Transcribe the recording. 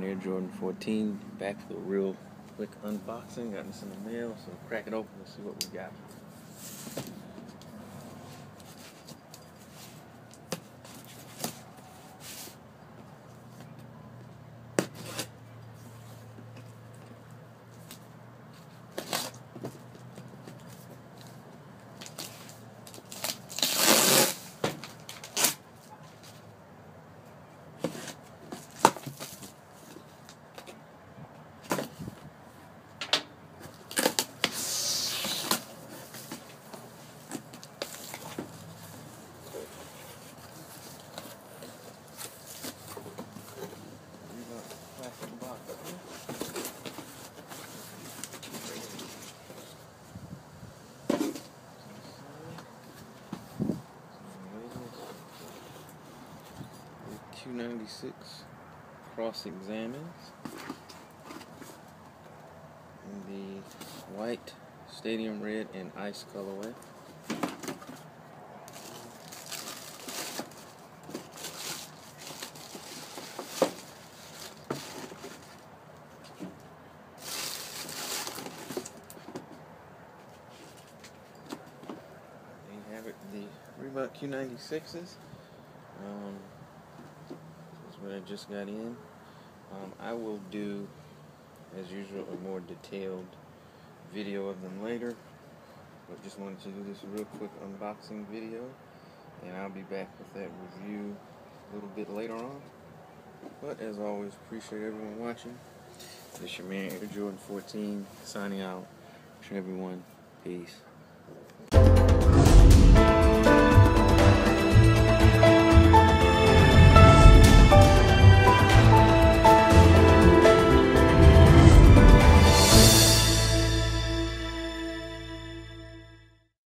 man, Air Jordan 14, back with a real quick unboxing. Got this in the mail, so crack it open and see what we got. Q96 CrossExamine in the white, stadium red, and ice colorway. There you have it, the Reebok Q96s. What I just got in. I will do, as usual, a more detailed video of them later, but just wanted to do this real quick unboxing video, and I'll be back with that review a little bit later on. But as always, appreciate everyone watching. This is your man Air Jordan 14 signing out. Wishing everyone peace.